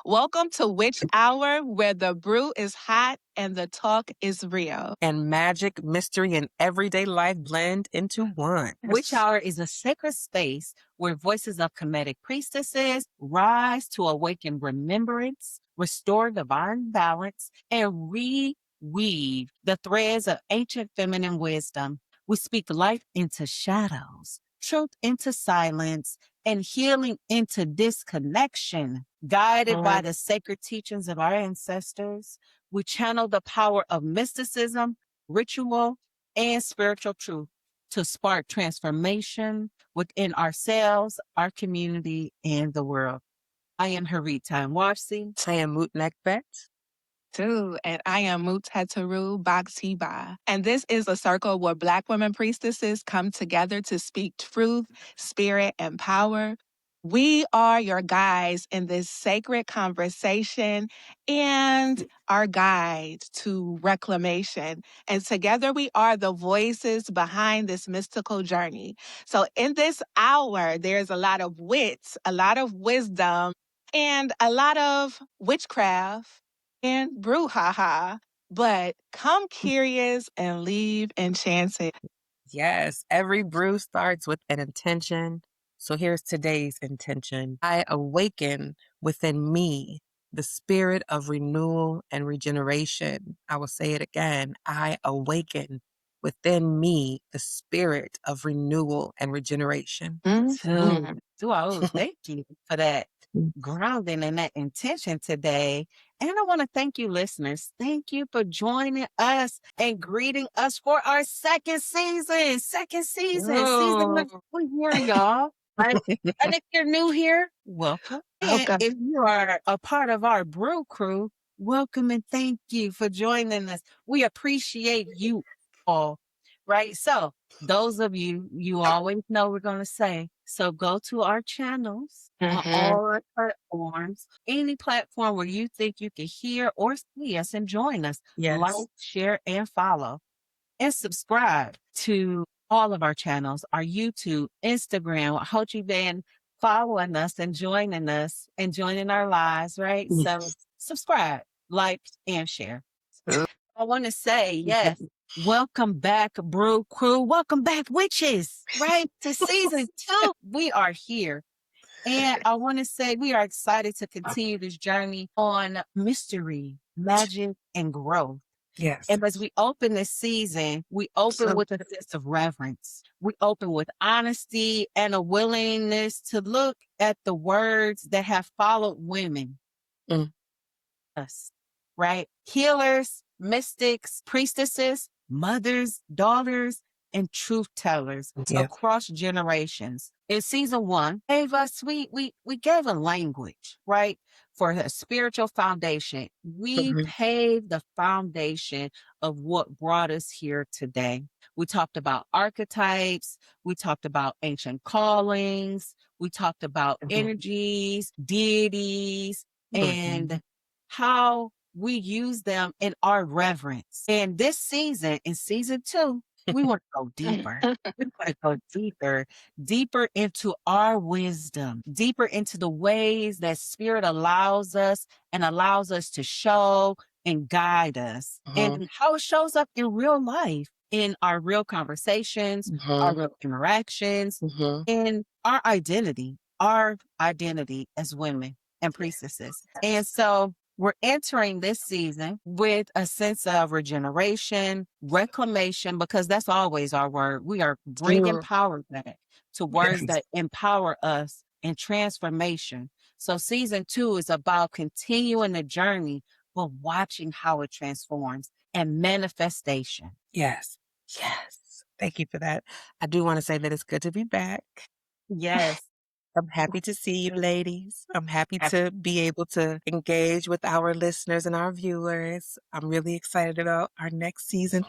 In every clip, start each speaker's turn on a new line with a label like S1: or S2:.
S1: Welcome to Witch Hour, where the brew is hot and the talk is real.
S2: And magic, mystery, and everyday life blend into one.
S3: Witch Hour is a sacred space where voices of comedic priestesses rise to awaken remembrance, restore divine balance, and reweave the threads of ancient feminine wisdom. We speak life into shadows, truth into silence, and healing into disconnection. Guided by the sacred teachings of our ancestors, we channel the power of mysticism, ritual, and spiritual truth to spark transformation within ourselves, our community, and the world. I am Harita Warsi.
S2: I am Mutnekbet.
S1: And I am Mutetaru Baksiba. And this is a circle where Black women priestesses come together to speak truth, spirit, and power. We are your guides in this sacred conversation and our guide to reclamation. And together we are the voices behind this mystical journey. So in this hour, there's a lot of wit, a lot of wisdom, and a lot of witchcraft and brouhaha, but come curious and leave enchanted.
S2: Yes, every brew starts with an intention. So here's today's intention. I awaken within me the spirit of renewal and regeneration. I will say it again. I awaken within me the spirit of renewal and regeneration.
S3: Thank you for that grounding and that intention today. And I want to thank you, listeners. Thank you for joining us and greeting us for our second season. Season number 4 here, y'all. Right? And if you're new here, welcome. And if you are a part of our brew crew, welcome and thank you for joining us. We appreciate you all. Right? So those of you, you always know we're going to say, so go to our channels on all our platforms, any platform where you think you can hear or see us and join us.
S2: Yes.
S3: Like, share, and follow. And subscribe to all of our channels, our YouTube, Instagram. I hope you've been following us and joining our lives, right? So subscribe, like, and share. I want to say, yes, welcome back, Brew Crew. Welcome back, witches, right? To season 2. We are here. And I want to say we are excited to continue this journey on mystery, magic, and growth.
S2: Yes.
S3: And as we open this season, we open with a sense of reverence. We open with honesty and a willingness to look at the words that have followed women. Us, right? Healers, mystics, priestesses, mothers, daughters, and truth tellers across generations. In season 1, we gave a language, right? For a spiritual foundation. We paved the foundation of what brought us here today. We talked about archetypes. We talked about ancient callings. We talked about energies, deities, and how we use them in our reverence. And this season, in season 2, we want to go deeper. We want to go deeper into our wisdom, deeper into the ways that Spirit allows us to show and guide us, and how it shows up in real life, in our real conversations, our real interactions, and our identity as women and priestesses. And so we're entering this season with a sense of regeneration, reclamation, because that's always our word. We are bringing power back to words that empower us in transformation. So season 2 is about continuing the journey, but watching how it transforms and manifestation.
S2: Yes. Thank you for that. I do want to say that it's good to be back.
S3: Yes.
S2: I'm happy to see you, ladies. I'm happy to be able to engage with our listeners and our viewers. I'm really excited about our next season,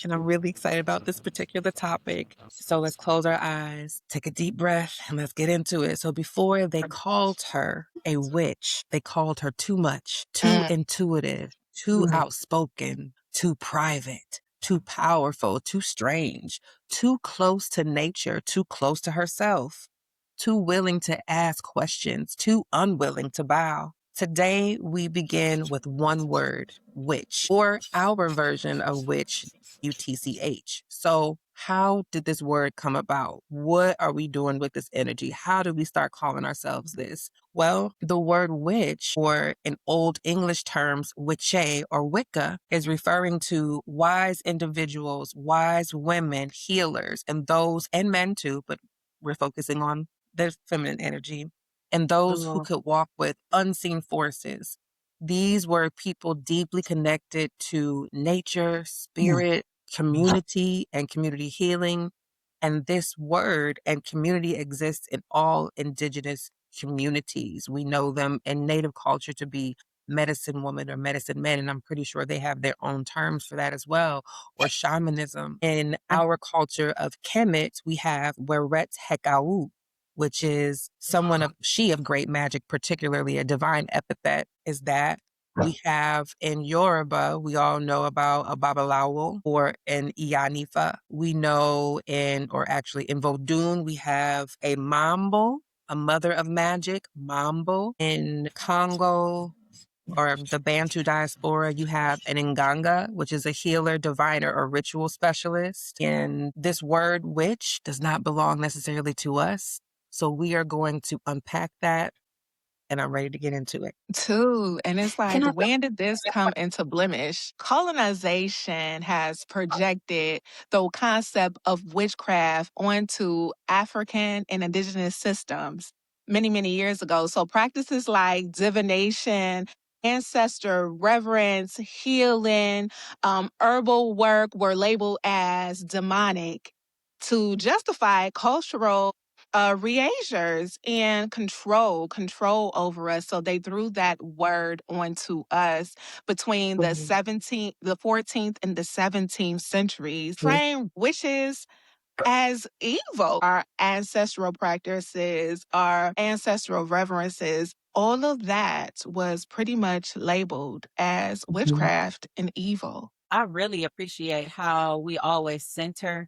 S2: and I'm really excited about this particular topic. So let's close our eyes, take a deep breath, and let's get into it. So before they called her a witch, they called her too much, too intuitive, too outspoken, too private, too powerful, too strange, too close to nature, too close to herself. Too willing to ask questions, too unwilling to bow. Today, we begin with one word, witch, or our version of witch, UTCH. So, how did this word come about? What are we doing with this energy? How did we start calling ourselves this? Well, the word witch, or in Old English terms, witche or Wicca, is referring to wise individuals, wise women, healers, and those, and men too, but we're focusing on the feminine energy, and those who
S3: Oh,
S2: could walk with unseen forces. These were people deeply connected to nature, spirit, community, and community healing. And this word and community exists in all indigenous communities. We know them in Native culture to be medicine woman or medicine men, and I'm pretty sure they have their own terms for that as well, or shamanism. In our culture of Kemet, we have Weret Hekau, which is someone of she of great magic, particularly a divine epithet is that. We have in Yoruba, we all know about a Babalawo or an Iyanifa. We know or actually in Vodun, we have a Mambo, a mother of magic, Mambo. In Congo, or the Bantu diaspora, you have an Nganga, which is a healer, diviner, or ritual specialist. And this word witch does not belong necessarily to us. So we are going to unpack that, and I'm ready to get into it.
S1: Too. And it's
S2: Can
S1: like,
S2: I?
S1: when did this come into blemish? Colonization has projected the concept of witchcraft onto African and indigenous systems many, many years ago. So practices like divination, ancestor reverence, healing, herbal work were labeled as demonic to justify cultural reagers and control over us. So they threw that word onto us between the
S2: Mhm.
S1: 17th, the 14th, and the 17th centuries, frame witches as evil. Our ancestral practices, our ancestral reverences, all of that was pretty much labeled as
S2: Mhm.
S1: witchcraft and evil.
S3: I really appreciate how we always center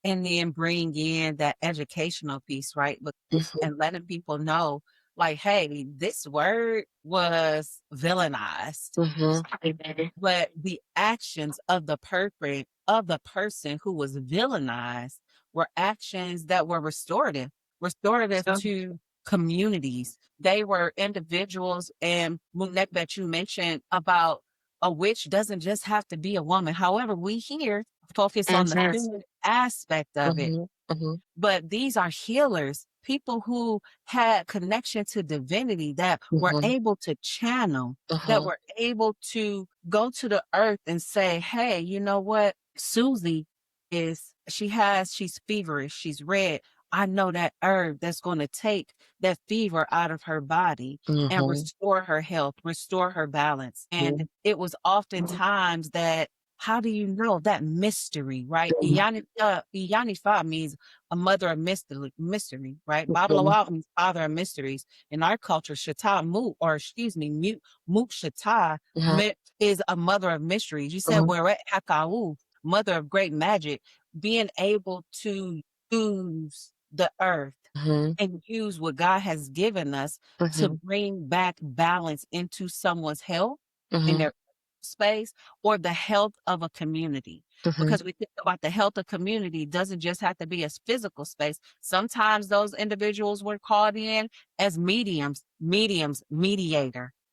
S3: and then bring in that educational piece, right?
S2: Mhm.
S3: And letting people know, like, hey, this word was villainized,
S2: Mhm.
S3: but the actions of the person who was villainized were actions that were restorative to communities. They were individuals, and Munek, that you mentioned about a witch doesn't just have to be a woman. However, we here focus on the
S1: Mhm.
S3: feminine aspect of it,
S2: Mhm. Mhm.
S3: but these are healers, people who had connection to divinity, that were
S2: Mhm.
S3: able to channel, that
S2: Uh-huh.
S3: were able to go to the earth and say, hey, you know what? Susie she's feverish, she's red. I know that herb that's going to take that fever out of her body and
S2: Mhm.
S3: restore her health, restore her balance. And it was oftentimes that, how do you know that mystery, right? Iyanifa means a mother of mystery, right?
S2: Mhm.
S3: Babalawa means father of mysteries. In our culture, Shata Mu, or excuse me, Mut Shata
S2: Uh-huh.
S3: is a mother of mysteries. You said
S2: Uh-huh.
S3: Weret Hakau, mother of great magic, being able to use the earth
S2: Mhm.
S3: and use what God has given us to
S2: Mhm.
S3: bring back balance into someone's health in
S2: Mhm.
S3: their space, or the health of a community.
S2: Mhm.
S3: Because we think about the health of community doesn't just have to be a physical space. Sometimes those individuals were called in as mediator,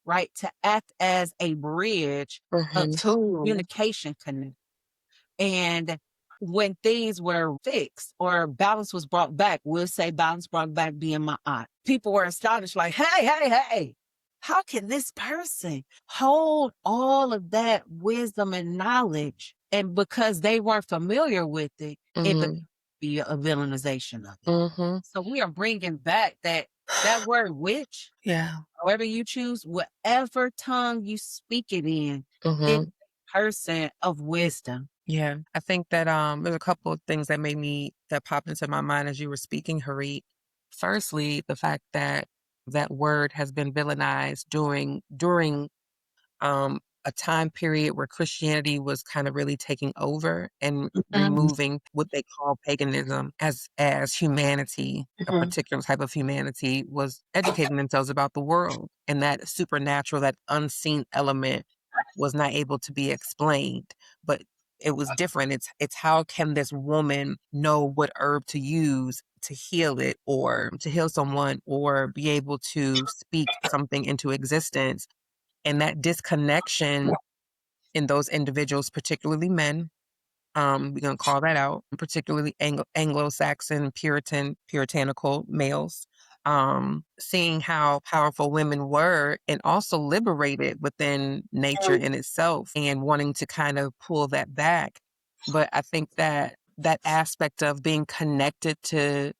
S3: right? To act as a bridge of
S2: Mhm.
S1: Too.
S3: communication and when things were fixed or balance was brought back, we'll say balance brought back being my aunt. People were astonished, like, hey, how can this person hold all of that wisdom and knowledge? And because they weren't familiar with it, it became
S2: Mhm.
S3: a villainization of it.
S2: Mhm.
S3: So we are bringing back that word witch,
S2: Yeah.
S3: however you choose, whatever tongue you speak it in, it's
S2: Mhm.
S3: a person of wisdom.
S2: Yeah. I think that there's a couple of things that popped into my mind as you were speaking, Harit. Firstly, the fact that that word has been villainized during a time period where Christianity was kind of really taking over and
S3: Mhm.
S2: removing what they call paganism as humanity. A particular type of humanity was educating themselves about the world, and that supernatural, that unseen element was not able to be explained. But it was different. It's how can this woman know what herb to use to heal it or to heal someone or be able to speak something into existence. And that disconnection in those individuals, particularly men, we're gonna call that out, particularly Anglo-Saxon puritanical males, seeing how powerful women were and also liberated within nature in itself and wanting to kind of pull that back. But I think that that aspect of being connected to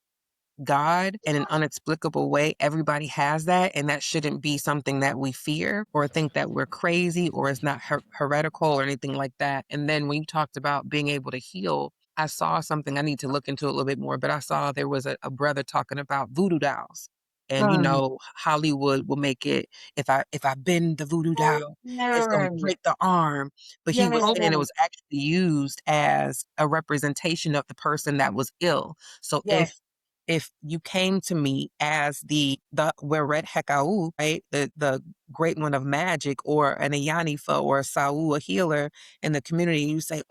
S2: God in an unexplicable way, everybody has that, and that shouldn't be something that we fear or think that we're crazy or it's not heretical or anything like that. And then when you talked about being able to heal, I saw something I need to look into a little bit more, but I saw there was a brother talking about voodoo dolls. And Hollywood will make it if I bend the voodoo doll, it's gonna
S3: Yes.
S2: break the arm. But he was saying it
S3: Yes.
S2: was actually used as a representation of the person that was ill. So
S3: Yes.
S2: if you came to me as the Weret Hekau, right, the great one of magic, or an Ayanifa or a Sau, a healer in the community, you say,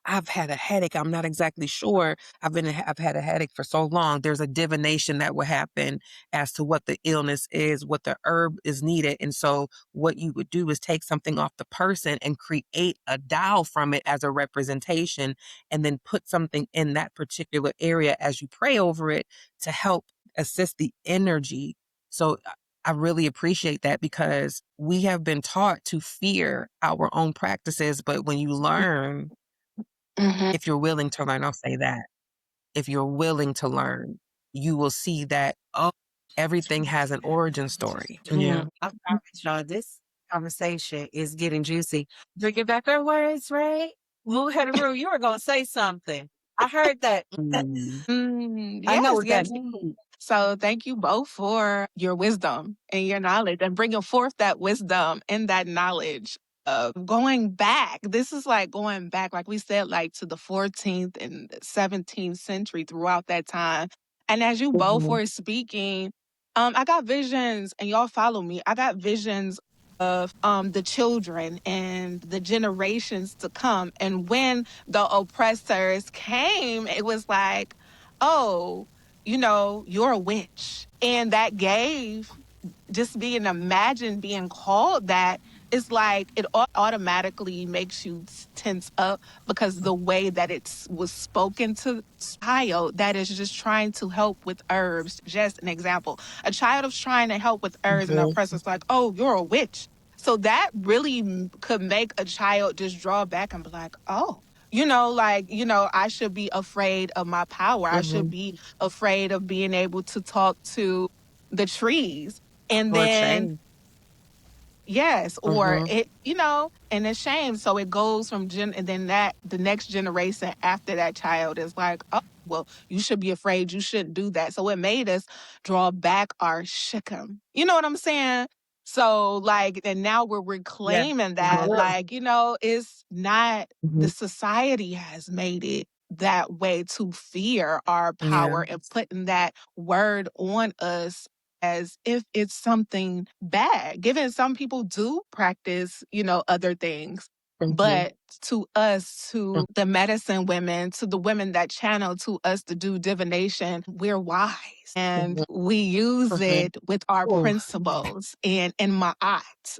S2: I've had a headache. I'm not exactly sure. I've had a headache for so long. There's a divination that will happen as to what the illness is, what the herb is needed. And so what you would do is take something off the person and create a dial from it as a representation and then put something in that particular area as you pray over it to help assist the energy. So I really appreciate that because we have been taught to fear our own practices, but when you learn,
S1: Mhm.
S2: if you're willing to learn, I'll say that. If you're willing to learn, you will see that, everything has an origin story. Yeah.
S3: I promise y'all, this conversation is getting juicy. Drinking back our words, right? Move ahead of the room. You were gonna say something. I heard that.
S2: Mm.
S3: I know
S1: Yes,
S3: what that
S1: yes.
S3: means.
S1: So thank you both for your wisdom and your knowledge and bringing forth that wisdom and that knowledge of going back. This is like going back, like we said, like to the 14th and the 17th century throughout that time. And as you both
S2: Mhm.
S1: were speaking, I got visions, and y'all follow me. I got visions of the children and the generations to come. And when the oppressors came, it was like, oh, you're a witch. And that gave just being imagined being called that, it's like it automatically makes you tense up because the way that it was spoken to child that is just trying to help with herbs. Just an example. A child is trying to help with herbs and the
S2: Mhm.
S1: oppressor's like, oh, you're a witch. So that really could make a child just draw back and be like, oh, I should be afraid of my power. I should
S2: Mhm.
S1: be afraid of being able to talk to the trees. And
S2: Or
S1: then,
S2: change.
S1: yes, or
S2: Mhm.
S1: and it's shame. So it goes from and then the next generation after that child is like, oh, well, you should be afraid. You shouldn't do that. So it made us draw back our shikam. You know what I'm saying? So like, and now we're
S3: Yeah.
S1: reclaiming that,
S2: Mhm.
S1: like, it's not the
S2: Mhm.
S1: society has made it that way to fear our
S2: Yeah.
S1: power and putting that word on us as if it's something bad. Given some people do practice, other things.
S2: Mhm.
S1: But to us, to the medicine women, to the women that channel to us to do divination, we're wise and
S2: Mhm.
S1: we use
S2: Mhm.
S1: it with our
S2: Ooh.
S1: principles and in my art.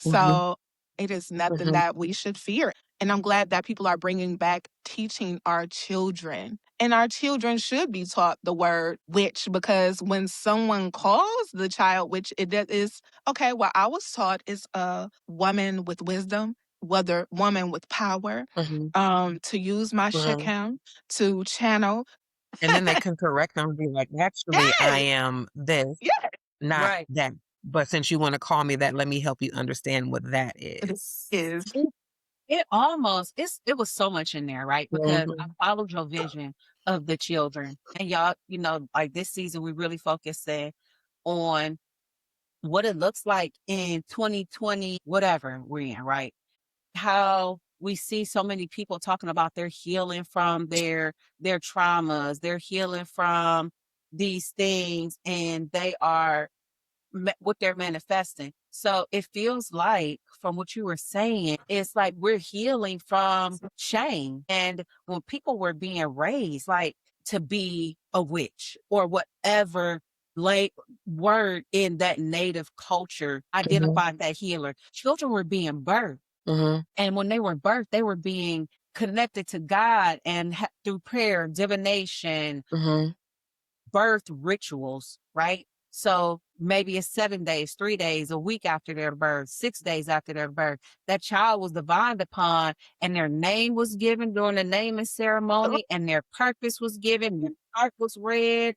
S2: Mhm.
S1: So it is nothing
S2: Mhm.
S1: that we should fear. And I'm glad that people are bringing back teaching our children. And our children should be taught the word witch because when someone calls the child witch, is okay. Well, I was taught is a woman with wisdom, whether woman with power,
S2: Mhm.
S1: to use my
S2: Mhm.
S1: shikam, to channel.
S2: And then they can correct them and be like, actually, I
S1: Yes,
S2: am this,
S1: yes,
S2: not
S3: Right.
S2: that. But since you want to call me that, let me help you understand what that
S1: it
S2: is.
S1: is.
S3: It was so much in there, right? Because I
S2: Mhm.
S3: followed your vision of the children. And y'all, like this season, we really focused on what it looks like in 2020, whatever we're in, right? How we see so many people talking about they're healing from their traumas, they're healing from these things, and they are what they're manifesting. So it feels like, from what you were saying, it's like we're healing from shame. And when people were being raised, like to be a witch or whatever like word in that native culture identified that healer, children were being birthed. And when they were birthed, they were being connected to God and through prayer, divination, birth rituals, right? So maybe it's 7 days, 3 days, a week after their birth, 6 days after their birth, that child was divined upon, and their name was given during the naming ceremony, and their purpose was given, their heart was read,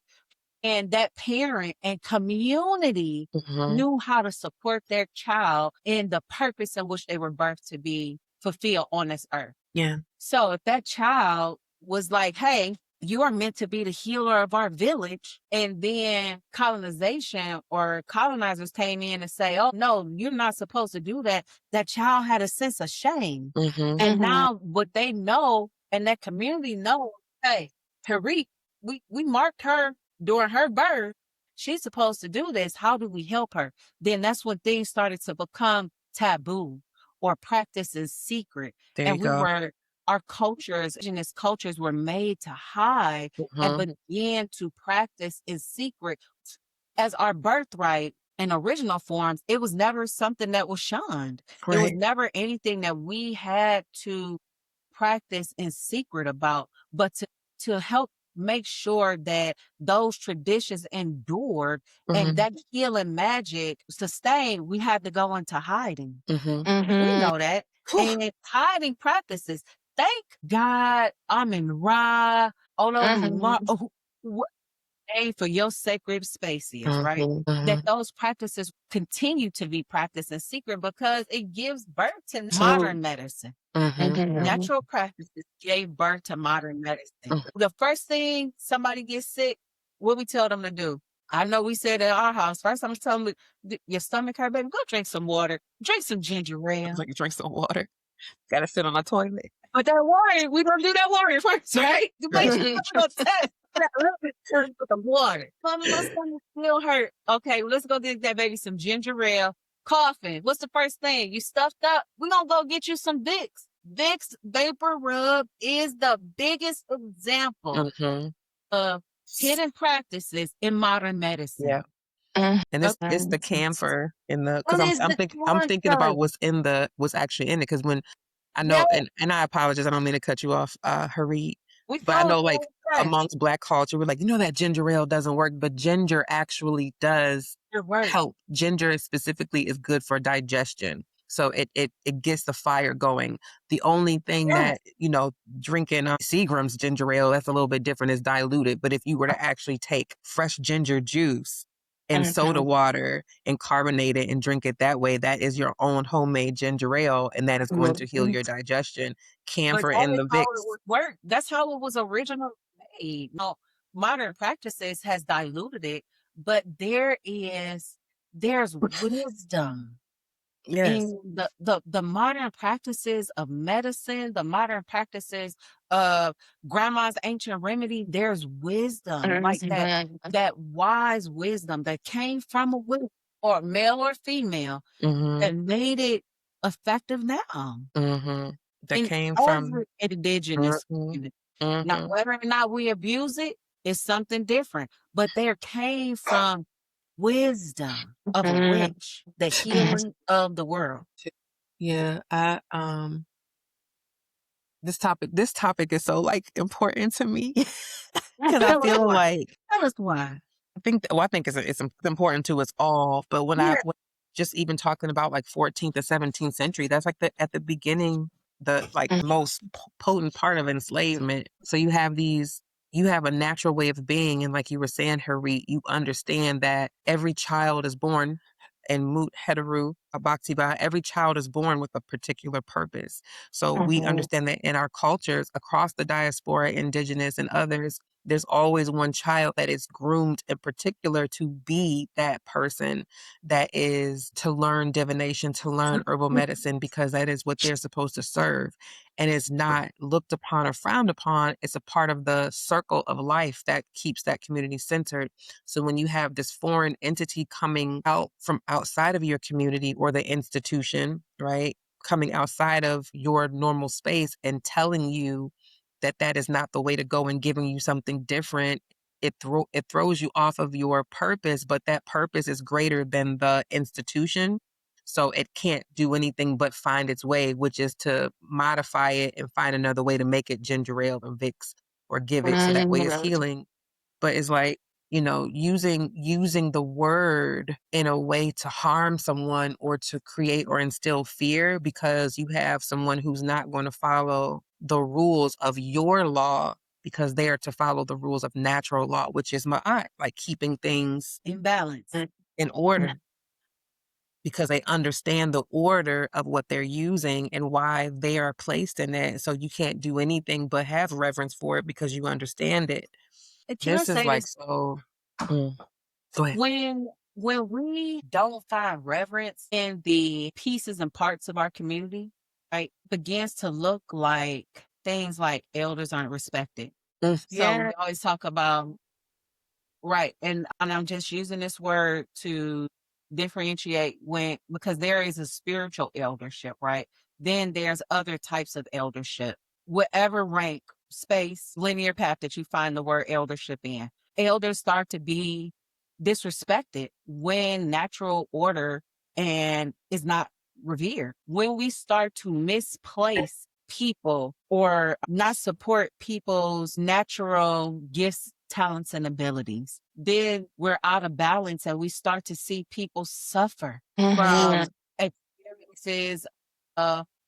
S3: and that parent and community knew how to support their child in the purpose in which they were birthed to be fulfilled on this earth.
S2: Yeah.
S3: So if that child was like, hey, you are meant to be the healer of our village, and then colonization or colonizers came in and say, oh, no, you're not supposed to do that. That child had a sense of shame. And now what they know and that community know, hey, Tariq, we marked her during her birth. She's supposed to do this. How do we help her? Then that's when things started to become taboo or practice in secret.
S2: There
S3: And
S2: you go.
S3: our cultures, indigenous cultures were made to hide and began to practice in secret as our birthright in original forms. It was never something that was shunned. It was
S2: Right.
S3: never anything that we had to practice in secret about, but to help make sure that those traditions endured and that healing magic sustained, we had to go into hiding. We know that. And hiding practices. Thank God I'm in Ra, name for your sacred spaces, right? That those practices continue to be practiced in secret because it gives birth to modern medicine. Natural practices gave birth to modern medicine. The first thing somebody gets sick, what we tell them to do? I know we said at our house, first I'm telling them, your stomach hurt, baby, go drink some water. Drink some ginger ale.
S2: Like you drink some water. Gotta sit on the toilet.
S3: But that water, we gonna do that water first, right? To make sure it's gonna test. A little bit with the water. Mommy, my stomach still hurt. Okay, well, let's go get that baby some ginger ale. Coughing. What's the first thing? You stuffed up? We gonna go get you some Vicks. Vicks Vapor Rub is the biggest example of hidden practices in modern medicine.
S2: Yeah. And it's the camphor in the, because I'm thinking about what's actually in it. Because when I know, and I apologize, I don't mean to cut you off, Harit, but I know, like, amongst Black culture, we're like, that ginger ale doesn't work, but ginger actually does help. Ginger specifically is good for digestion. So it gets the fire going. The only thing that, drinking Seagram's ginger ale, that's a little bit different, is diluted. But if you were to actually take fresh ginger juice and soda water and carbonate it and drink it that way, that is your own homemade ginger ale, and that is going to heal your digestion. Camphor in the Vicks.
S3: That's how it was originally made. No, modern practices has diluted it, but there's wisdom.
S2: Yes.
S3: In the modern practices of medicine, the modern practices of grandma's ancient remedy, there's wisdom, like that wise wisdom that came from a witch, or male or female, that made it effective now.
S2: That came from
S3: indigenous community. Now, whether or not we abuse it is something different, but there came from wisdom of a witch, the healing of the world.
S2: Yeah, this topic is so, like, important to me because I feel like,
S3: tell us why.
S2: I think it's important to us all. But when when just even talking about, like, 14th to 17th century, that's like at the beginning, the most potent part of enslavement. So you have a natural way of being, and like you were saying, Harit, you understand that every child is born and Mut Heteru Abaksiba, every child is born with a particular purpose. So we understand that in our cultures across the diaspora, indigenous and others, there's always one child that is groomed in particular to be that person that is to learn divination, to learn herbal medicine, because that is what they're supposed to serve. And it's not looked upon or frowned upon. It's a part of the circle of life that keeps that community centered. So when you have this foreign entity coming out from outside of your community or the institution, right? Coming outside of your normal space and telling you that that is not the way to go and giving you something different, it throws you off of your purpose, but that purpose is greater than the institution. So it can't do anything but find its way, which is to modify it and find another way to make it ginger ale or Vicks or give it so that way it's healing. But it's like, using the word in a way to harm someone or to create or instill fear because you have someone who's not going to follow the rules of your law because they are to follow the rules of natural law, which is ma'at, like keeping things
S3: In balance.
S2: in order because they understand the order of what they're using and why they are placed in it. So you can't do anything but have reverence for it because you understand it.
S3: And can I
S2: This is
S3: say
S2: like
S3: this?
S2: so. Go ahead.
S3: When we don't find reverence in the pieces and parts of our community, right, begins to look like things like elders aren't respected. So
S1: Yeah.
S3: we always talk about right, and I'm just using this word to differentiate when because there is a spiritual eldership, right? Then there's other types of eldership. Whatever rank, space, linear path that you find the word eldership in, elders start to be disrespected when natural order and is not revered. When we start to misplace people or not support people's natural gifts, talents, and abilities, then we're out of balance and we start to see people suffer from experiences.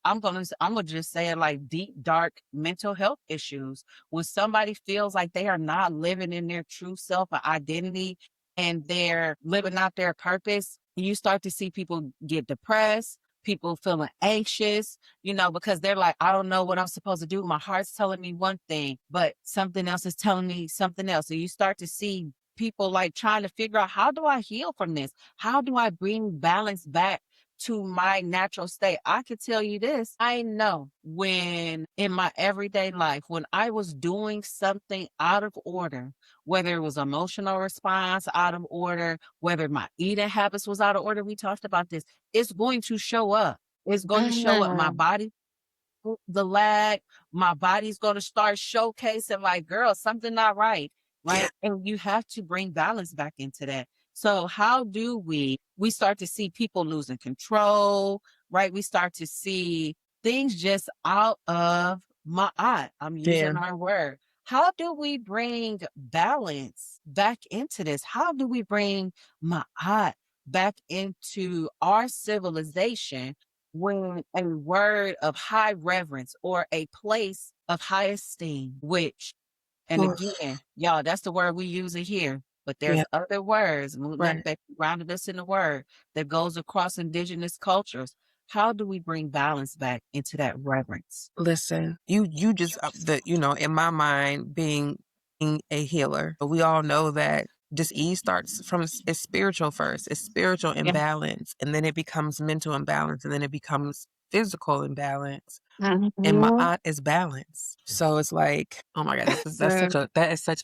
S3: I'm gonna just say it like deep, dark mental health issues. When somebody feels like they are not living in their true self or identity and they're living out their purpose, you start to see people get depressed, people feeling anxious, because they're like, I don't know what I'm supposed to do. My heart's telling me one thing, but something else is telling me something else. So you start to see people like trying to figure out, how do I heal from this? How do I bring balance back to my natural state? I could tell you this. I know when in my everyday life, when I was doing something out of order, whether it was emotional response out of order, whether my eating habits was out of order, we talked about this, it's going to show up. It's going to show up. My body, the lag, my body's going to start showcasing like, girl, something not right.
S2: Yeah.
S3: Right. And you have to bring balance back into that. So how do we start to see people losing control, right? We start to see things just out of my eye. I'm
S2: Yeah.
S3: using our word. How do we bring balance back into this? How do we bring my eye back into our civilization when a word of high reverence or a place of high esteem, which, and
S2: Oof.
S3: again, y'all, that's the word we use it here, but there's
S2: Yeah.
S3: other words,
S2: Right.
S3: that grounded us in the word that goes across indigenous cultures. How do we bring balance back into that reverence?
S2: Listen, you just in my mind being a healer, but we all know that disease starts from it's spiritual first. It's spiritual
S3: Yeah.
S2: imbalance, and then it becomes mental imbalance, and then it becomes physical imbalance. And
S1: Mhm.
S2: ma'at is balance. So it's like, oh my God,
S1: So
S2: that is such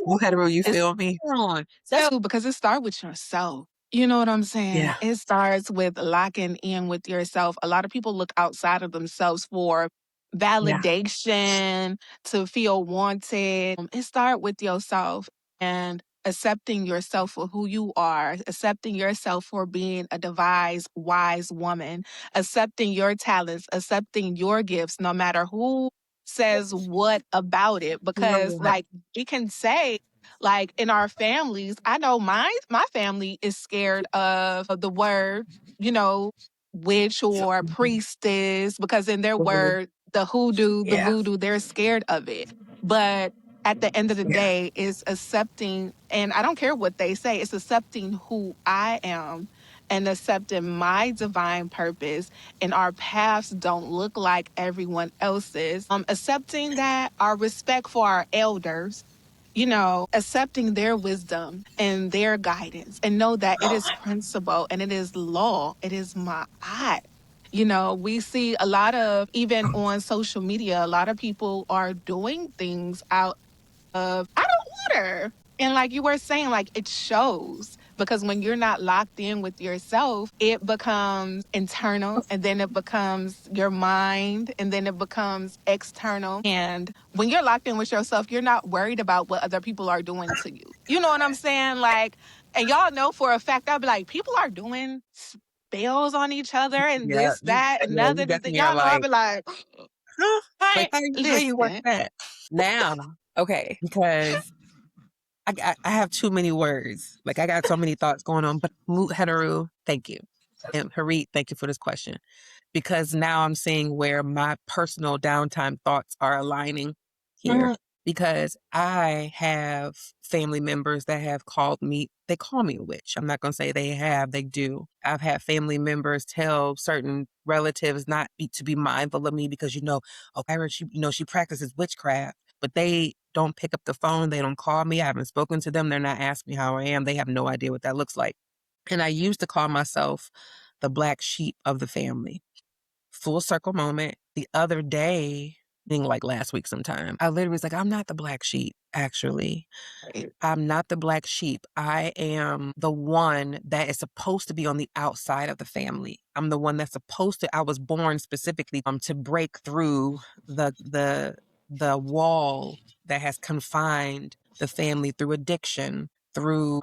S2: Whatever, you
S1: it's
S2: feel me?
S3: On. That's
S1: too because it starts with yourself. You know what I'm saying?
S2: Yeah.
S1: It starts with locking in with yourself. A lot of people look outside of themselves for
S2: Yeah.
S1: validation, to feel wanted. It starts with yourself and accepting yourself for who you are, accepting yourself for being a devised, wise woman, accepting your talents, accepting your gifts, no matter who says what about it. Because,
S3: right.
S1: like, we can say, like in our families, I know my family is scared of the word, you know, witch or priestess, because in their
S2: Mhm.
S1: word, the hoodoo, the
S2: Yeah.
S1: voodoo, they're scared of it. But at the end of the day is accepting, and I don't care what they say, it's accepting who I am and accepting my divine purpose. And our paths don't look like everyone else's. Accepting that our respect for our elders, accepting their wisdom and their guidance, and know that it is principle and it is law, it is my eye. We see a lot of, even on social media, a lot of people are doing things out of I don't water. And like you were saying, like it shows because when you're not locked in with yourself, it becomes internal and then it becomes your mind and then it becomes external. And when you're locked in with yourself, you're not worried about what other people are doing to you. You know what I'm saying? Like, and y'all know for a fact, I'll be like, people are doing spells on each other and
S2: Yeah,
S1: this, that, and
S2: you
S1: another.
S2: definitely are
S1: Y'all know I'll
S2: like,
S1: be like,
S2: huh? Like,
S1: I
S2: how you work
S1: listen.
S2: that? Now, okay, because I have too many words. Like, I got so many thoughts going on, but Moot Heteru, thank you. And Harit, thank you for this question. Because now I'm seeing where my personal downtime thoughts are aligning here. Because I have family members that have called me, they call me a witch. I'm not going to say they have, they do. I've had family members tell certain relatives not to be mindful of me because, okay, she practices witchcraft, but they don't pick up the phone. They don't call me. I haven't spoken to them. They're not asking me how I am. They have no idea what that looks like. And I used to call myself the black sheep of the family. Full circle moment. The other day, being like last week sometime, I literally was like, I'm not the black sheep, actually. I'm not the black sheep. I am the one that is supposed to be on the outside of the family. I'm the one that's supposed to, I was born specifically to break through the wall that has confined the family through addiction, through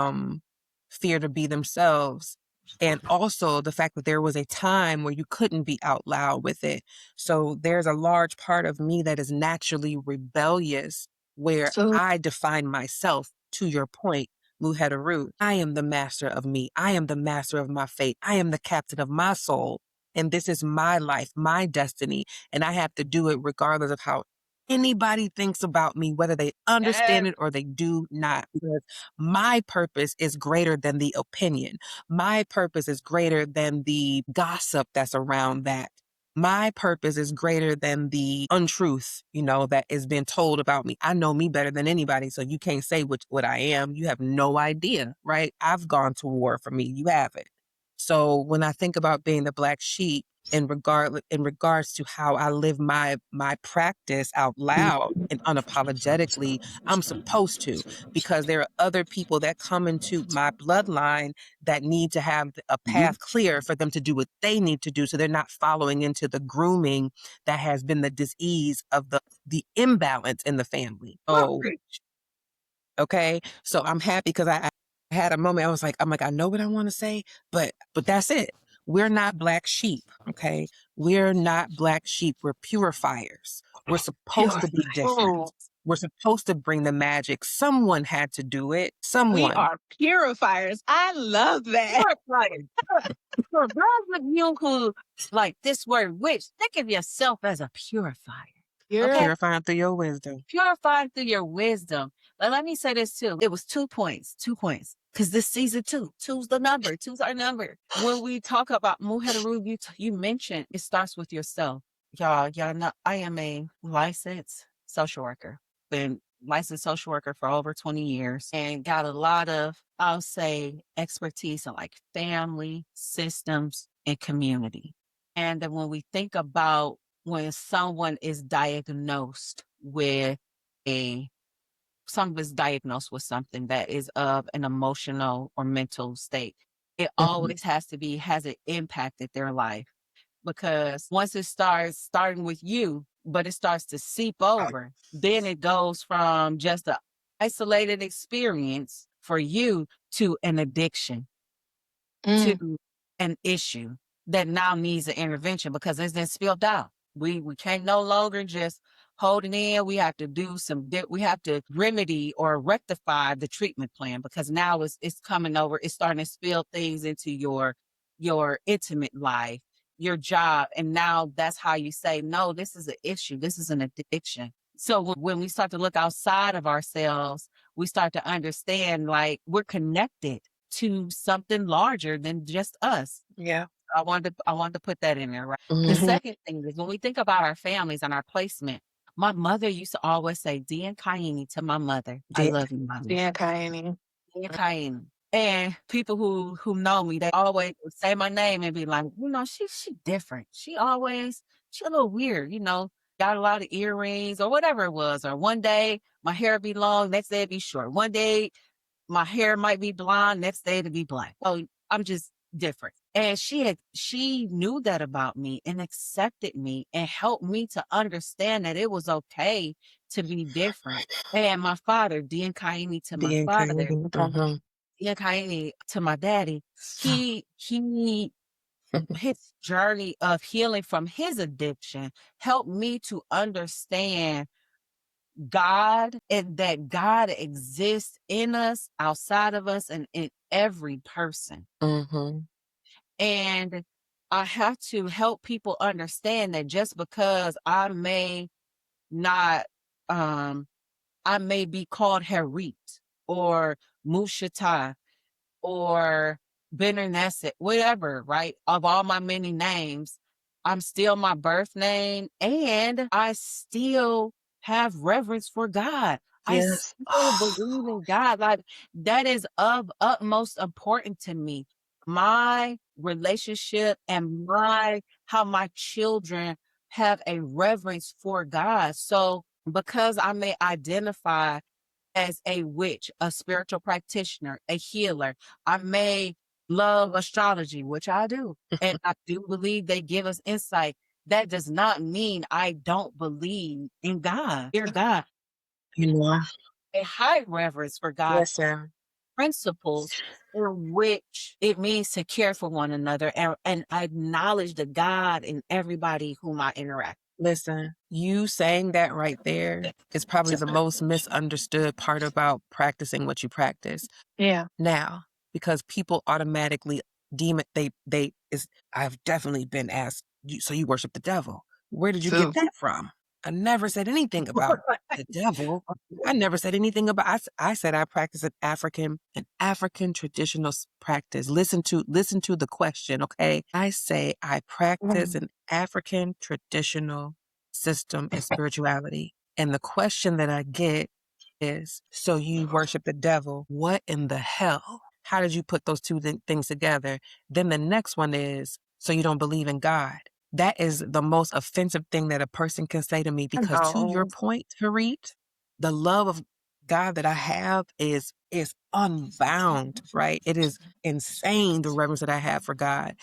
S2: fear to be themselves. And also the fact that there was a time where you couldn't be out loud with it. So there's a large part of me that is naturally rebellious, where
S1: So
S2: I define myself, to your point, Muhetaru. I am the master of me. I am the master of my fate. I am the captain of my soul. And this is my life, my destiny. And I have to do it regardless of how anybody thinks about me, whether they understand it or they do not. Because my purpose is greater than the opinion. My purpose is greater than the gossip that's around that. My purpose is greater than the untruth, that is being told about me. I know me better than anybody, so you can't say what I am. You have no idea, right? I've gone to war for me. You haven't. So when I think about being the black sheep in regards to how I live my practice out loud and unapologetically, I'm supposed to, because there are other people that come into my bloodline that need to have a path clear for them to do what they need to do, so they're not following into the grooming that has been the disease of the imbalance in the family. Oh, okay. So I'm happy because I had a moment. I know what I want to say, but that's it. We're not black sheep. Okay. We're not black sheep. We're purifiers. We're supposed to be different. We're supposed to bring the magic. Someone had to do it.
S1: we
S2: Someone.
S1: are purifiers. I love that.
S3: Purifier. For those of you who like this word witch, think of yourself as a purifier. Okay?
S2: Purifying through your wisdom.
S3: Purified through your wisdom. But let me say this too. It was 2 points. 2 points. Because this season two's the number. Two's our number. When we talk about Muhetaru, you mentioned it starts with yourself. Y'all know I am a licensed social worker. Been licensed social worker for over 20 years and got a lot of, I'll say, expertise in like family, systems, and community. And then when we think about when someone is diagnosed with someone is diagnosed with something that is of an emotional or mental state, it always has it impacted their life, because once it starting with you, but it starts to seep over, then it goes from just an isolated experience for you to an addiction,
S1: Mm.
S3: to an issue that now needs an intervention because it's been spilled out. We can't no longer just hold it in. We have to we have to remedy or rectify the treatment plan, because now it's coming over. It's starting to spill things into your intimate life, your job. And now that's how you say, no, this is an issue. This is an addiction. So when we start to look outside of ourselves, we start to understand like we're connected to something larger than just us.
S2: Yeah.
S3: I wanted to put that in there, right? The
S2: Hmm.
S3: second thing is when we think about our families and our placement, my mother used to always say, "Dean Kaini" to my mother. I
S2: Yeah.
S3: love you, mama.
S1: Yeah, Kaini.
S3: Dean Kaini. And people who know me, they always would say my name and be like, she different. She a little weird, got a lot of earrings or whatever it was. Or one day my hair be long, next day it'd be short. One day my hair might be blonde, next day it'd be black. Oh, I'm just different. And she knew that about me and accepted me and helped me to understand that it was okay to be different. And my father, Dean Kaini to my
S2: Being
S3: father,
S2: kind. Hmm.
S3: Dean Kaini to my daddy, he his journey of healing from his addiction helped me to understand God and that God exists in us, outside of us, and in every person.
S2: Hmm.
S3: And I have to help people understand that just because not, um, I may be called Harit or Mushata or Benernese, whatever, right? Of all my many names, I'm still my birth name and I still have reverence for God. I
S2: Yes.
S3: still believe in God. Like that is of utmost importance to me. My relationship and how my children have a reverence for God. So because I may identify as a witch, a spiritual practitioner, a healer. I may love astrology, which I do. And I do believe they give us insight. That does not mean I don't believe in God. Dear God,
S2: You know.
S3: a high reverence for God
S2: Listen.
S3: principles in which it means to care for one another and I acknowledge the God in everybody whom I interact.
S2: Listen, you saying that right there is probably the most misunderstood part about practicing what you practice.
S1: Yeah.
S2: Now, because people automatically deem it, they is. I've definitely been asked. So you worship the devil? Where did you get
S1: Too.
S2: that from? I never said anything about the devil. I never said anything about. I said I practice an African traditional practice. Listen to the question, okay? I say I practice
S1: Mhm.
S2: an African traditional system and spirituality, and the question that I get is, so you worship the devil. What in the hell? How did you put those two things together? Then the next one is, so you don't believe in God. That is the most offensive thing that a person can say to me because to your
S1: No.
S2: point, Harit, the love of God that I have is unbound, right? It is insane the reverence that I have for God.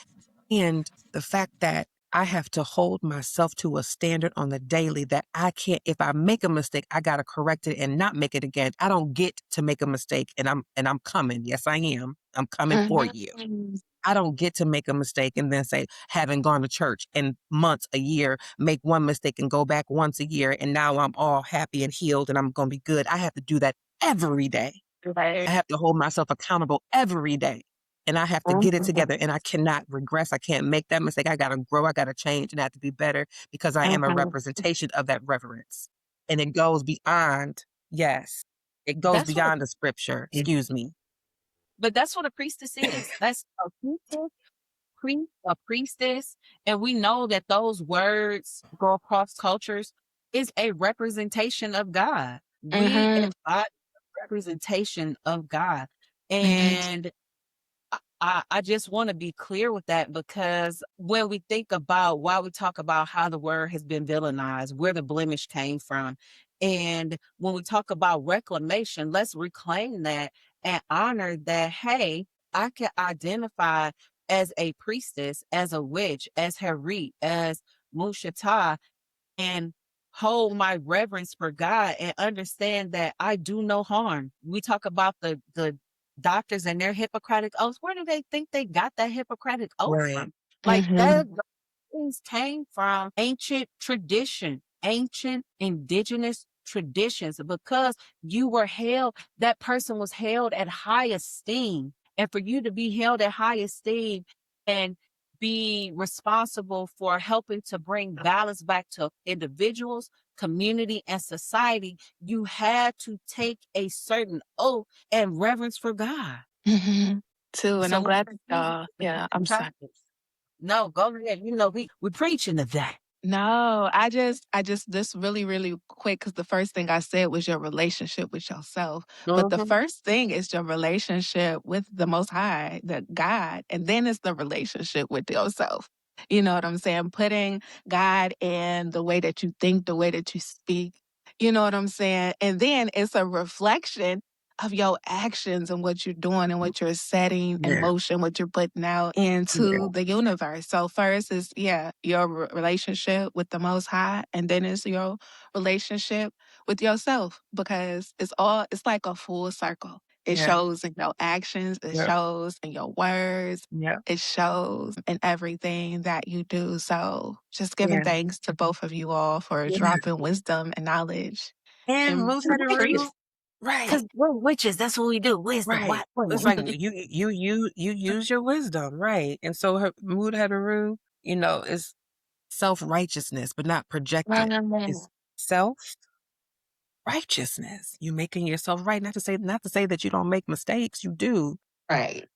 S2: And the fact that I have to hold myself to a standard on the daily that I can't, if I make a mistake, I got to correct it and not make it again. I don't get to make a mistake and I'm coming. Yes, I am. I'm coming for you.
S1: Mhm.
S2: I don't get to make a mistake and then say, having gone to church in months, a year, make one mistake and go back once a year. And now I'm all happy and healed and I'm going to be good. I have to do that every day. I
S1: Right.
S2: have to hold myself accountable every day. And I have to get it
S1: Mhm.
S2: together and I cannot regress. I can't make that mistake. I got to grow. I got to change and I have to be better because I am a
S1: Mhm.
S2: representation of that reverence. And it goes beyond, yes, it goes
S3: That's what
S2: beyond the scripture. Excuse me.
S3: but that's what a priestess is. That's a a priestess, and we know that those words go across cultures is a representation of God. We
S1: Mhm.
S3: embody the representation of God.
S1: Mhm.
S3: And I just want to be clear with that because when we think about why we talk about how the word has been villainized, where the blemish came from, and when we talk about reclamation, let's reclaim that and honor that, hey, I can identify as a priestess, as a witch, as Harit, as Mushata, and hold my reverence for God and understand that I do no harm. We talk about the doctors and their Hippocratic oaths. Where do they think they got that Hippocratic oath
S2: Right.
S3: from? Like
S1: Mhm.
S3: that those things came from ancient tradition, ancient indigenous traditions, because you were held, that person was held at high esteem. And for you to be held at high esteem and be responsible for helping to bring balance back to individuals, community, and society, you had to take a certain oath and reverence for God.
S1: Mhm. Too, and
S3: So
S1: I'm
S3: we
S1: glad that yeah, I'm sorry.
S3: practice. No, go ahead. We preaching to that.
S1: No, I just this really, really quick because the first thing I said was your relationship with yourself. But the
S3: Mhm.
S1: first thing is your relationship with the Most High, the God, and then it's the relationship with yourself. You know what I'm saying? Putting God in the way that you think, the way that you speak. You know what I'm saying? And then it's a reflection of your actions and what you're doing and what you're setting in
S2: Yeah.
S1: motion, what you're putting out
S2: Yeah.
S1: into the universe. So first is your relationship with the Most High, and then it's your relationship with yourself because it's like a full circle. It
S2: Yeah.
S1: shows in your actions, it
S2: Yeah.
S1: shows in your words,
S2: Yeah.
S1: it shows in everything that you do. So just giving
S2: Yeah.
S1: thanks to both of you all for
S2: Yeah.
S1: dropping wisdom and knowledge
S2: And
S1: and
S2: Moose had a
S1: truth.
S2: root. Right.
S3: Because we're witches. That's what we do. Wisdom.
S2: Right.
S3: What?
S2: It's like you use your wisdom, right? And so her mood had a root, is self-righteousness, but not projected. It's self-righteousness. You making yourself right. Not to say that you don't make mistakes. You do,
S1: Right.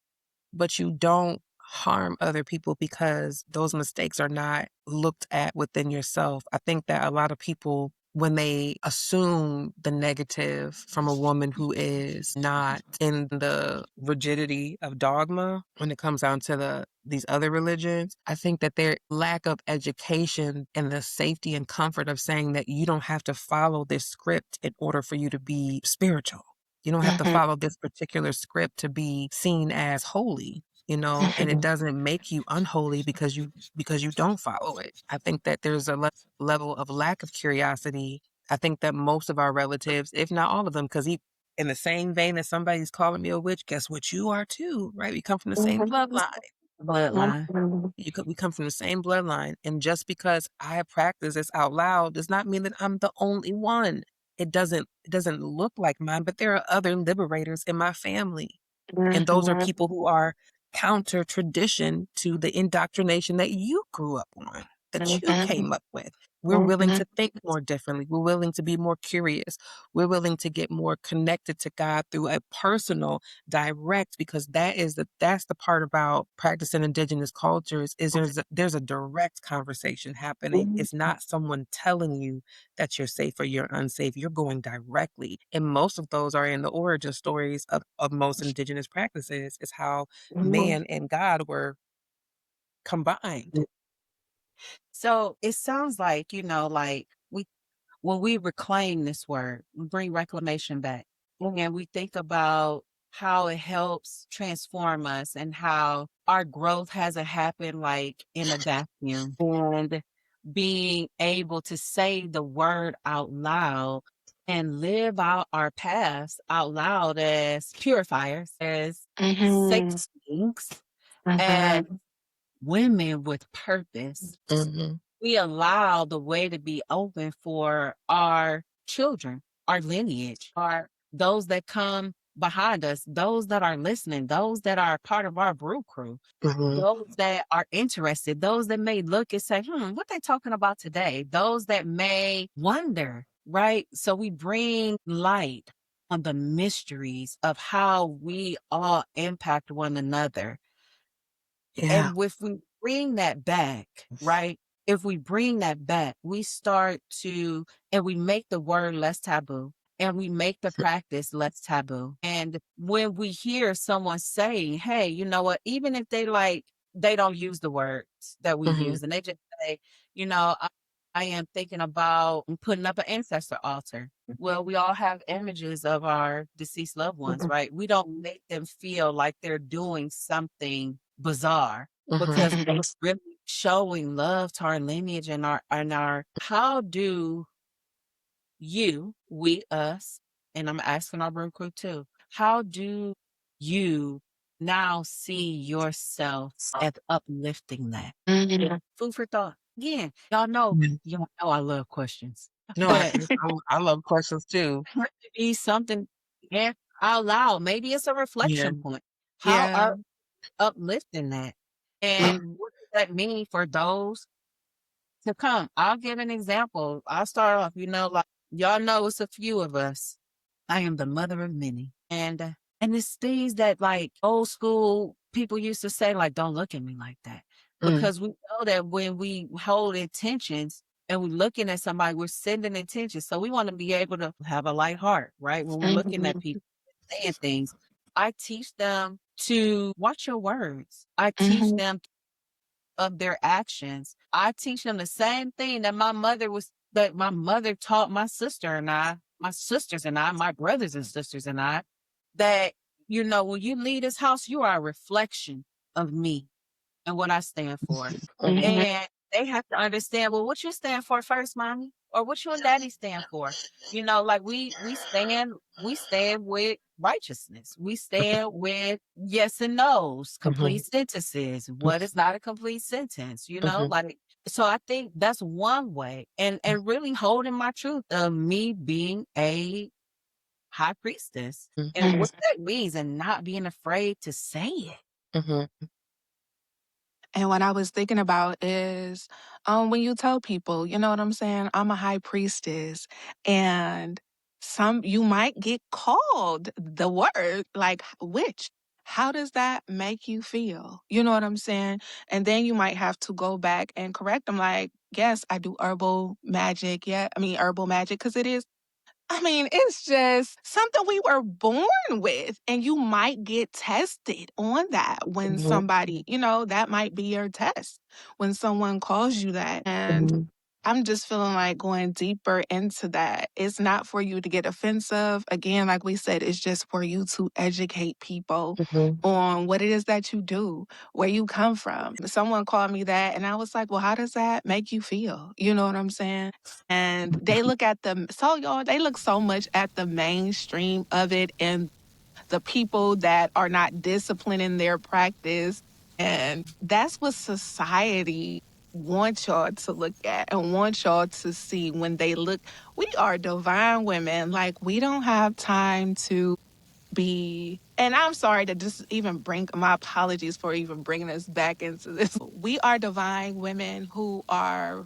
S2: but you don't harm other people because those mistakes are not looked at within yourself. I think that a lot of people, when they assume the negative from a woman who is not in the rigidity of dogma when it comes down to these other religions, I think that their lack of education and the safety and comfort of saying that you don't have to follow this script in order for you to be spiritual. You don't have to
S1: Mhm.
S2: follow this particular script to be seen as holy, and it doesn't make you unholy because you don't follow it. I think that there's a level of lack of curiosity. I think that most of our relatives, if not all of them, because in the same vein that somebody's calling me a witch, guess what, you are too, right? We come from the same bloodline.
S3: Bloodline.
S2: We come from the same bloodline, and just because I practice this out loud does not mean that I'm the only one. It doesn't look like mine, but there are other liberators in my family, and those are
S1: Mhm.
S2: people who are counter tradition to the indoctrination that you grew up on, that you
S1: Mhm.
S2: came up with. We're willing
S1: Mhm.
S2: to think more differently. We're willing to be more curious. We're willing to get more connected to God through a personal, direct, because that's the part about practicing indigenous cultures is there's a direct conversation happening.
S1: Mhm.
S2: It's not someone telling you that you're safe or you're unsafe. You're going directly. And most of those are in the origin stories of most indigenous practices, is how
S1: Mhm.
S2: man and God were combined.
S3: So it sounds like, like when we reclaim this word, we bring reclamation back, and we think about how it helps transform us and how our growth hasn't happened like in a vacuum. And being able to say the word out loud and live out our paths out loud as purifiers, as safe
S1: Mhm.
S3: things, as
S1: Mhm.
S3: women with purpose.
S2: Mm-hmm.
S3: We allow the way to be open for our children, our lineage, our those that come behind us, those that are listening, those that are part of our brew crew,
S2: Mm-hmm.
S3: those that are interested, those that may look and say, what they talking about today? Those that may wonder, right? So we bring light on the mysteries of how we all impact one another.
S2: Yeah.
S3: And if we bring that back, right? If we bring that back, we start to, and we make the word less taboo, and we make the practice less taboo. And when we hear someone saying, hey, you know what, even if they don't use the words that we
S2: Mm-hmm.
S3: use, and they just say, I am thinking about putting up an ancestor altar. Well, we all have images of our deceased loved ones, right? We don't make them feel like they're doing something bizarre
S2: Mm-hmm.
S3: because we're really showing love to our lineage and our how do us, and I'm asking our room crew too, how do you now see yourself as uplifting that?
S1: Mhm.
S3: Food for thought. Again, y'all know I love questions.
S2: No,
S3: But
S2: I love questions too.
S3: have to be something and out loud. Maybe it's a
S2: Yeah.
S3: reflection point. How
S1: Yeah.
S3: are uplifting that? And
S1: Mhm.
S3: that mean for those to come? I'll give an example. I'll start off, like y'all know it's a few of us. I am the mother of many. And it's things that like old school people used to say, like, don't look at me like that. Because we know that when we hold intentions and we're looking at somebody, we're sending intentions. So we want to be able to have a light heart, right? When we're looking at people saying things. I teach them to watch your words. I teach them of their actions. I teach them the same thing that my mother taught my sister and I, my sisters and I, my brothers and sisters and I, that, when you leave this house, you are a reflection of me and what I stand for. And they have to understand, well, what you stand for first, mommy, or what you and daddy stand for. Like we stand with righteousness. We stand with yes and no's, complete sentences. What is not a complete sentence, like so I think that's one way. And really holding my truth of me being a high priestess and what that means and not being afraid to say it.
S1: And what I was thinking about is when you tell people, you know what I'm saying, I'm a high priestess, and you might get called the word like witch. How does that make you feel? You know what I'm saying? And then you might have to go back and correct them like, yes, I do herbal magic. Yeah, I mean herbal magic because it is, it's just something we were born with, and you might get tested on that when somebody, that might be your test when someone calls you that. And I'm just feeling like going deeper into that. It's not for you to get offensive. Again, like we said, it's just for you to educate people on what it is that you do, where you come from. Someone called me that, and I was like, well, how does that make you feel? You know what I'm saying? And they look at they look so much at the mainstream of it and the people that are not disciplined in their practice. And that's what society wants y'all to look at and wants y'all to see when they look. We are divine women. Like, we don't have time to be, and I'm sorry to just even bring my apologies for even bringing us back into this. We are divine women who are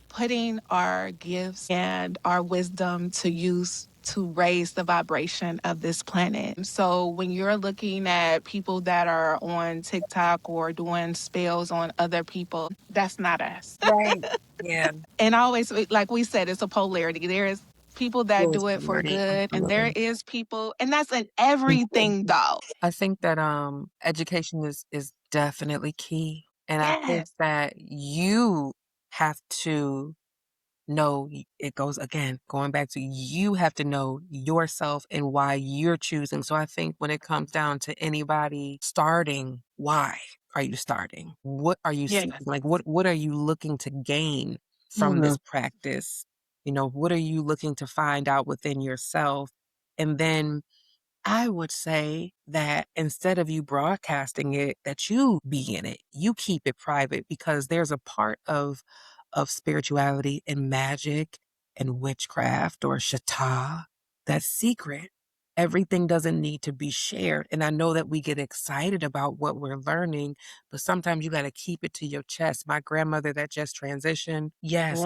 S1: putting our gifts and our wisdom to use to raise the vibration of this planet. So when you're looking at people that are on TikTok or doing spells on other people, that's not us.
S2: Right. Yeah.
S1: And I always, like we said, it's a polarity. There is people that
S2: Yes,
S1: do it for
S2: polarity,
S1: good, and there
S2: absolutely.
S1: is people, and that's in everything though.
S2: I think that education is definitely key. And I think
S1: Yes.
S2: that you have to know it goes again, going back to you have to know yourself and why you're choosing. So I think when it comes down to anybody starting, why are you starting? What are you
S1: Yeah.
S2: seeking? Like what are you looking to gain from this practice? What are you looking to find out within yourself? And then I would say that instead of you broadcasting it, that you be in it. You keep it private because there's a part of spirituality and magic and witchcraft or shata that's secret. Everything doesn't need to be shared. And I know that we get excited about what we're learning, but sometimes you got to keep it to your chest. My grandmother that just transitioned, yes,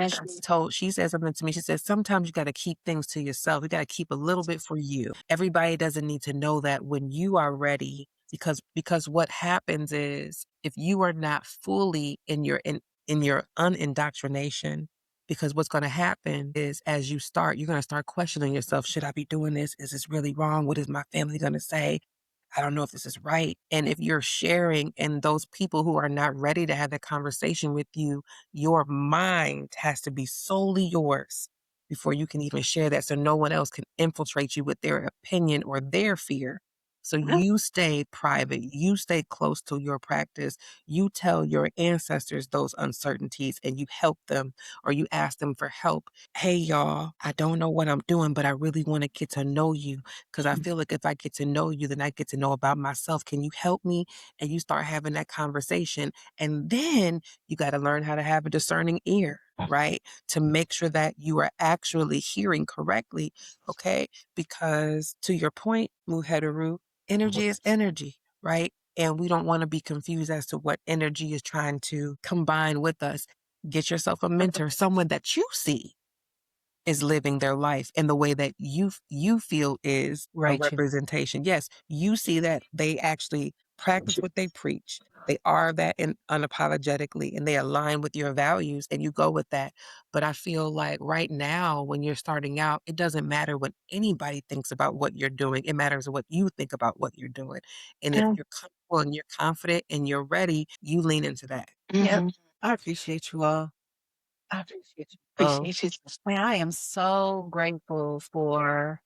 S2: she said something to me. She said, sometimes you got to keep things to yourself. You got to keep a little bit for you. Everybody doesn't need to know that when you are ready, because what happens is if you are not fully in your unindoctrination, because what's going to happen is as you start, you're going to start questioning yourself. Should I be doing this? Is this really wrong? What is my family going to say? I don't know if this is right. And if you're sharing and those people who are not ready to have that conversation with you, your mind has to be solely yours before you can even share that. So no one else can infiltrate you with their opinion or their fear. So you stay private, you stay close to your practice, you tell your ancestors those uncertainties and you help them or you ask them for help. Hey, y'all, I don't know what I'm doing, but I really want to get to know you because I feel like if I get to know you, then I get to know about myself. Can you help me? And you start having that conversation. And then you got to learn how to have a discerning ear, right? To make sure that you are actually hearing correctly. Okay. Because to your point, Muhedru, energy is energy, right? And we don't want to be confused as to what energy is trying to combine with us. Get yourself a mentor, someone that you see is living their life in the way that you feel is a
S3: Rachel.
S2: representation. Yes, you see that they actually practice what they preach. They are that unapologetically, and they align with your values, and you go with that. But I feel like right now, when you're starting out, it doesn't matter what anybody thinks about what you're doing. It matters what you think about what you're doing. And if you're comfortable and you're confident and you're ready, you lean into that.
S3: Yep.
S1: Mm-hmm.
S3: I appreciate you all. I appreciate you both.
S1: Appreciate you.
S3: Man, I am so grateful for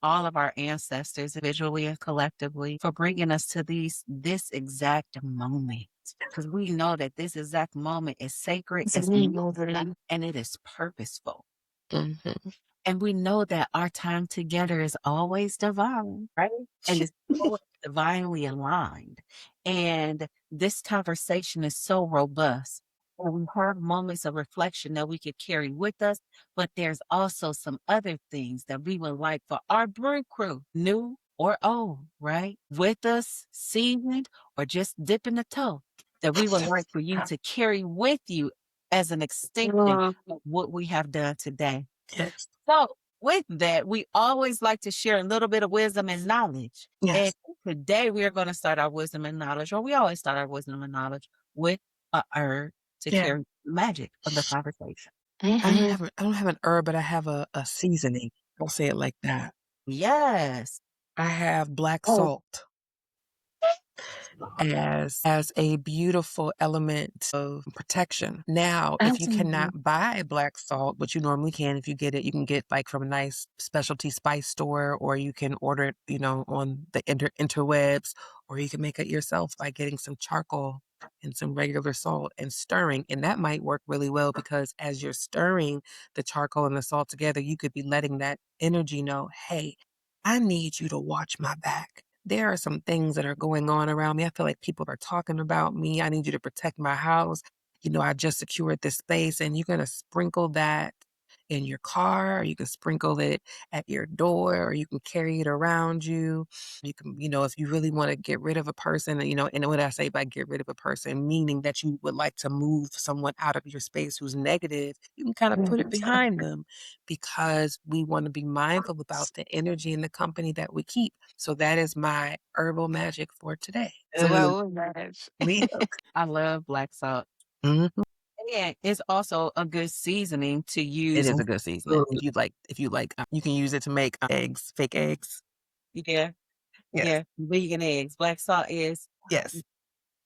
S3: all of our ancestors, individually and collectively, for bringing us to this exact moment. Because we know that this exact moment is sacred, it's
S1: Mhm.
S3: and it is purposeful.
S2: Mm-hmm.
S3: And we know that our time together is always divine, right? And it's always divinely aligned. And this conversation is so robust. And we have moments of reflection that we could carry with us, but there's also some other things that we would like for our brewing crew, new or old, right? With us, seasoned, or just dipping the toe, that we would like for you to carry with you as an extension of what we have done today.
S2: Yes.
S3: So, with that, we always like to share a little bit of wisdom and knowledge. And
S2: Yes.
S3: today we are going to start our wisdom and knowledge, or we always start our wisdom and knowledge with a herb to
S2: Yeah.
S3: carry magic of the conversation.
S1: Mhm.
S2: I don't have an herb, but I have a seasoning. I'll say it like that.
S3: Yes.
S2: I have black salt as a beautiful element of protection. Now, if you
S1: Absolutely.
S2: cannot buy black salt, which you normally can, if you get it, you can get like from a nice specialty spice store, or you can order it, on the interwebs, or you can make it yourself by getting some charcoal and some regular salt and stirring. And that might work really well because as you're stirring the charcoal and the salt together, you could be letting that energy know, hey, I need you to watch my back. There are some things that are going on around me. I feel like people are talking about me. I need you to protect my house. I just secured this space, and you're going to sprinkle that in your car, or you can sprinkle it at your door, or you can carry it around you. You can, if you really want to get rid of a person, and what I say by get rid of a person, meaning that you would like to move someone out of your space who's negative, you can kind of put it behind them because we want to be mindful about the energy and the company that we keep. So that is my herbal magic for today.
S1: So much.
S2: Leo.
S3: I love black salt.
S2: Mhm.
S3: And it's also a good seasoning to
S2: It
S3: use.
S2: is a good seasoning. If you like, you can use it to make eggs, fake eggs.
S3: Yeah.
S2: Yes.
S3: Yeah. Vegan eggs. Black salt is.
S2: Yes.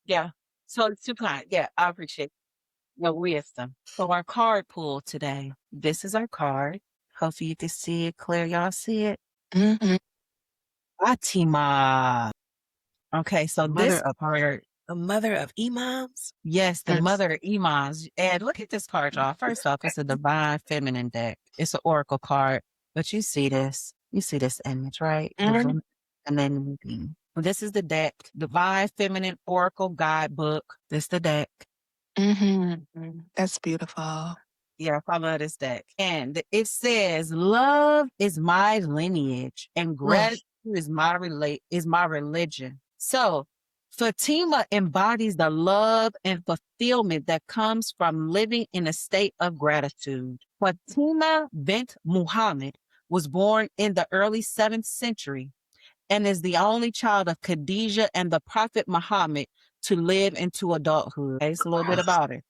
S3: Yeah. So it's too kind. Yeah. I appreciate your wisdom. So our card pull today. This is our card. Hopefully you can see it clear. Y'all see it?
S1: Mhm.
S3: Fatima. Okay, so
S2: Mother
S3: this
S2: of
S3: card,
S2: the mother of imams.
S3: yes, the
S1: Yes.
S3: mother of Imans. And look at this card, y'all. First off, it's a divine feminine deck. It's an oracle card. But you see this. You see this image, right? The
S1: Mhm.
S3: woman and then this is the deck. Divine Feminine Oracle Guidebook. This the deck.
S1: Mhm. That's beautiful.
S3: Yeah, I love this deck. And it says, love is my lineage and gratitude is my religion. So Fatima embodies the love and fulfillment that comes from living in a state of gratitude. Fatima bint Muhammad was born in the early 7th century and is the only child of Khadijah and the Prophet Muhammad to live into adulthood. Okay, it's a little bit about her.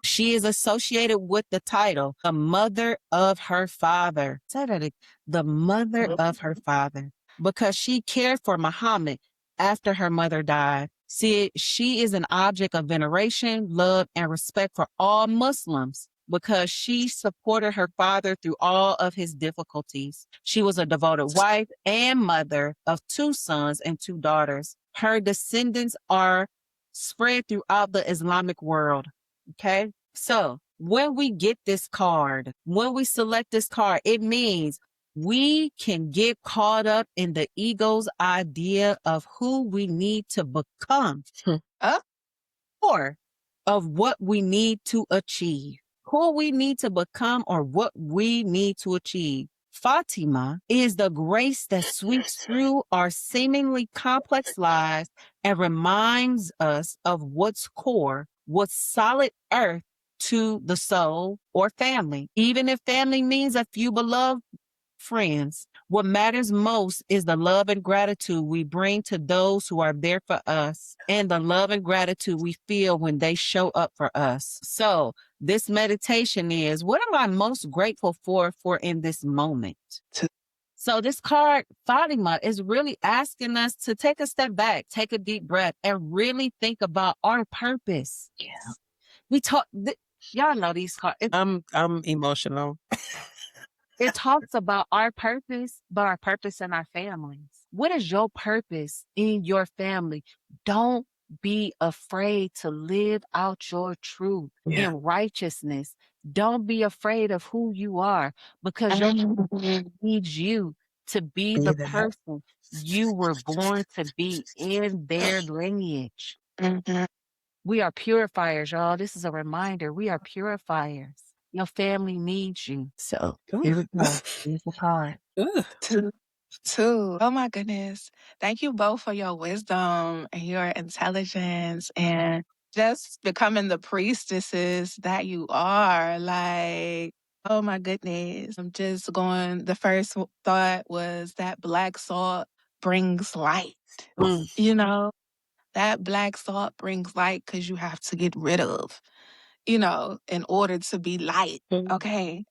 S3: She is associated with the title, the mother of her father. Say that again. The mother of her father, because she cared for Muhammad after her mother died. See, she is an object of veneration, love, and respect for all Muslims because she supported her father through all of his difficulties. She was a devoted wife and mother of 2 sons and 2 daughters. Her descendants are spread throughout the Islamic world. Okay. So when we get this card, when we select this card, it means we can get caught up in the ego's idea of who we need to become
S1: Oh.
S3: or of what we need to achieve. Who we need to become or what we need to achieve. Fatima is the grace that sweeps through our seemingly complex lives and reminds us of what's core, what's solid earth to the soul or family. Even if family means a few beloved friends, what matters most is the love and gratitude we bring to those who are there for us and the love and gratitude we feel when they show up for us. So, this meditation is, what am I most grateful for in this moment? So this card, Fatima, is really asking us to take a step back, take a deep breath, and really think about our purpose.
S2: Yeah.
S3: We talk, y'all know these cards.
S2: I'm emotional.
S3: It talks about our purpose, but our purpose in our families. What is your purpose in your family? Don't be afraid to live out your truth in righteousness. Don't be afraid of who you are because your needs you to be the person you were born to be in their lineage. We are purifiers, y'all. This is a reminder. We are purifiers. Your family needs you. So here we go. Here's the card.
S1: Too. Oh my goodness. Thank you both for your wisdom and your intelligence and just becoming the priestesses that you are. Like, oh my goodness. I'm just going, the first thought was that black salt brings light. You know, that black salt brings light because you have to get rid of, in order to be light. Okay.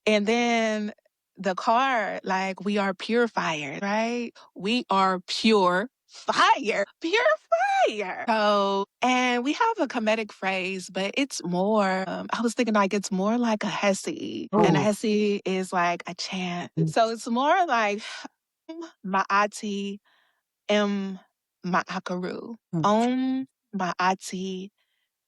S1: And then the card, like, we are purifiers, right? We are pure fire. Pure fire. So, and we have a comedic phrase, but it's more, I was thinking like it's more like a hesi. And a hesi is like a chant. So it's more like Ma'ati M Ma'akaru. Ma'ati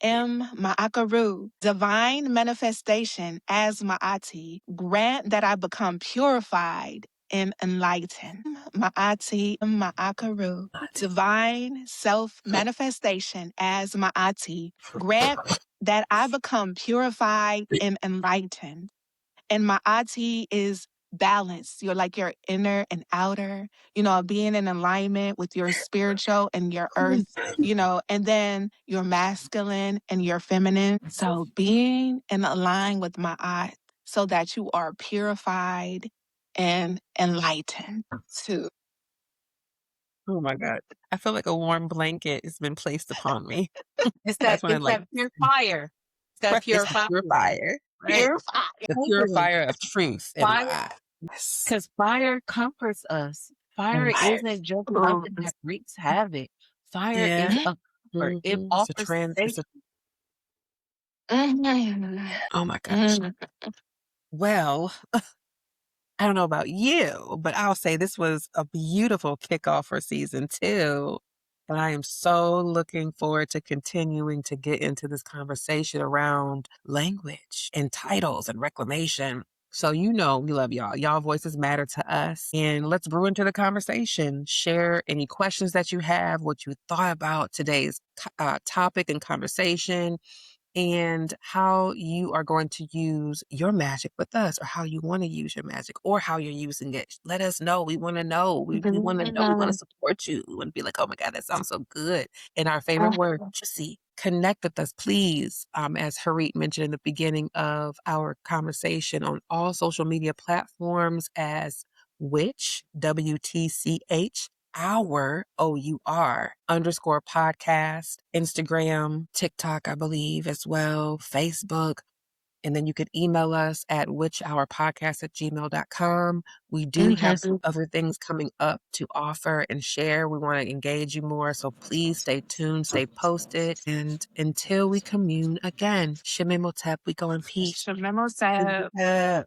S1: Ma'akaru, divine manifestation as Ma'ati, grant that I become purified and enlightened. Ma'ati Ma'akaru, divine self manifestation as Ma'ati, grant that I become purified and enlightened. And Ma'ati is balance. You're like your inner and outer, being in alignment with your spiritual and your earth, and then your masculine and your feminine. So being in align with Ma'at so that you are purified and enlightened too.
S2: Oh my God. I feel like a warm blanket has been placed upon me.
S3: It's
S2: That's
S3: that,
S2: when I
S3: it's
S2: like,
S3: that pure fire. It's that
S2: it's
S3: pure
S2: the
S3: fire.
S2: purifier.
S3: Right?
S1: Purified.
S2: The purifier of truth in my
S3: Fire,
S2: eye. Yes.
S3: because fire comforts us. Fire isn't just something that wreaks havoc. Fire is a comfort. It
S2: It's a
S3: offers
S2: it's a,
S3: safety.
S2: oh my gosh. Well, I don't know about you, but I'll say this was a beautiful kickoff for season 2. And I am so looking forward to continuing to get into this conversation around language and titles and reclamation. So, we love y'all. Y'all voices matter to us. And let's brew into the conversation. Share any questions that you have, what you thought about today's topic and conversation, and how you are going to use your magic with us, or how you want to use your magic, or how you're using it. Let us know. We want to know. We want to know. We want to support you. We want to be like, oh my God, that sounds so good. And our favorite word, juicy. Connect with us, please. As Harit mentioned in the beginning of our conversation, on all social media platforms as WTCH, our OUR _podcast, Instagram, TikTok, I believe, as well, Facebook. And then you could email us at whichourpodcast@gmail.com. We do have some other things coming up to offer and share. We want to engage you more. So please stay tuned, stay posted. And until we commune again, Shemimotep, we go in peace.
S1: Shemimotep.